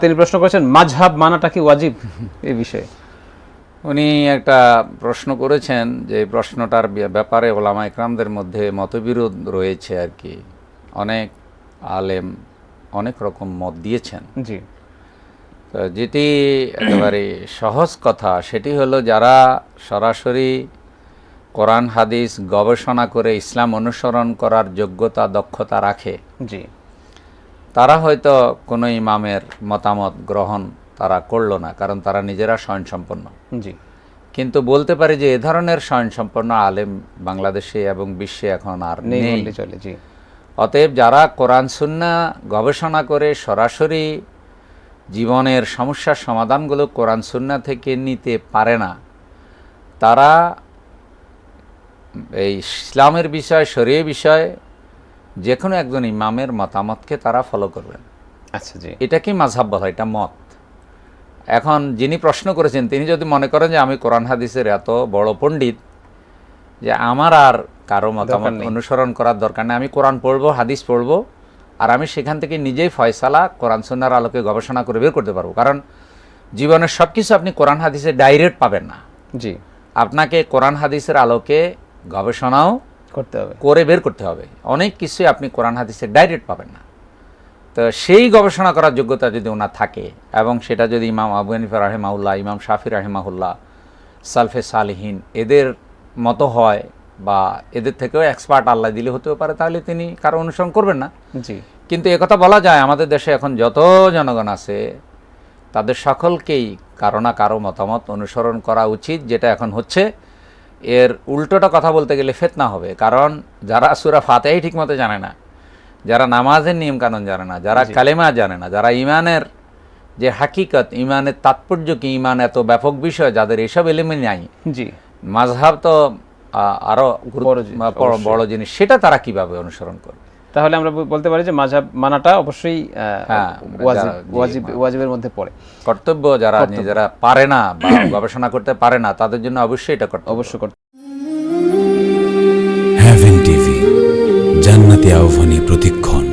তিনি প্রশ্ন করেছেন মাযহাব মানাটা কি ওয়াজিব এই বিষয়ে। উনি একটা প্রশ্ন করেছেন যে প্রশ্নটার ব্যাপারে ওলামা ইকরামদের মধ্যে মতবিরোধ রয়েছে আর কি। অনেক আলেম অনেক রকম মত দিয়েছেন। জি, তো যেটি একেবারে সহজ কথা সেটি হলো যারা সরাসরি কোরআন হাদিস গবেষণা করে ইসলাম অনুসরণ করার যোগ্যতা দক্ষতা রাখে, জি, তারা হয়তো কোনো ইমামের মতামত গ্রহণ তারা করলো না, কারণ তারা নিজেরা স্বয়ংসম্পন্ন। জি, কিন্তু বলতে পারি যে এ ধরনের স্বয়ংসম্পন্ন আলেম বাংলাদেশে এবং বিশ্বে এখন আর নেই নেই। বললে চলে। জি, অতএব যারা কোরআন সুন্নাহ গবেষণা করে সরাসরি জীবনের সমস্যার সমাধানগুলো কোরআন সুন্নাহ থেকে নিতে পারে না, তারা এই ইসলামের বিষয় শরীয় বিষয় যে কোনো একজন ইমামের মতামতকে তারা ফলো করবেন। আচ্ছা, জি, এটা কি মাযহাব বলা, এটা মত। এখন যিনি প্রশ্ন করেছেন তিনি যদি মনে করেন যে আমি কোরআন হাদিসের এত বড় পণ্ডিত যে আমার আর কারো মতামত অনুসরণ করার দরকার নেই, আমি কোরআন পড়বো, হাদিস পড়বো, আর আমি সেখান থেকে নিজেই ফয়সালা কোরআন সুন্নাহর আলোকে গবেষণা করে বের করতে পারবো। কারণ জীবনের সব কিছু আপনি কোরআন হাদিসে ডাইরেক্ট পাবেন না। জি, আপনাকে কোরআন হাদিসের আলোকে গবেষণাও করতে হবে, করে বের করতে হবে। অনেক কিছুই আপনি কোরআন হাদিসে ডাইরেক্ট পাবেন না। তো সেই গবেষণা করার যোগ্যতা যদি ওনার থাকে এবং সেটা যদি ইমাম আবু হানিফা রাহিমাহুল্লাহ, ইমাম শাফি রাহিমাহুল্লাহ, সালফে সালিহিন এদের মতো হয় বা এদের থেকেও এক্সপার্ট আল্লাহ দিলে হতেও পারে, তাহলে তিনি কারো অনুসরণ করবেন না। জি, কিন্তু একথা বলা যায় আমাদের দেশে এখন যত জনগণ আছে তাদের সকলকেই কারো না কারো মতামত অনুসরণ করা উচিত, যেটা এখন হচ্ছে। এর উল্টোটা কথা বলতে গেলে ফিতনা হবে, কারণ যারা সূরা ফাতিহাই ঠিকমতো জানে না, যারা নামাজের নিয়ম কানুন জানে না, যারা কালেমা জানে না, যারা ইমানের যে হাকিকত, ইমানের তাৎপর্য কি, ইমান এত ব্যাপক বিষয়, যাদের এসব এলিমেন্ট নাই, জি, মাযহাব তো আরো বড় জিনিস, সেটা তারা কিভাবে অনুসরণ করবে? তাহলে আমরা বলতে পারি যে মাযহাব মানাটা অবশ্যই ওয়াজিবের মধ্যে পড়ে। কর্তব্য যারা নিজেরা পারে না বা গবেষণা করতে পারে না তাদের জন্য অবশ্যই এটা করতে অবশ্যই করতে। হেভেন টিভি, জান্নাতি আহ্বানী প্রতিক্ষণ।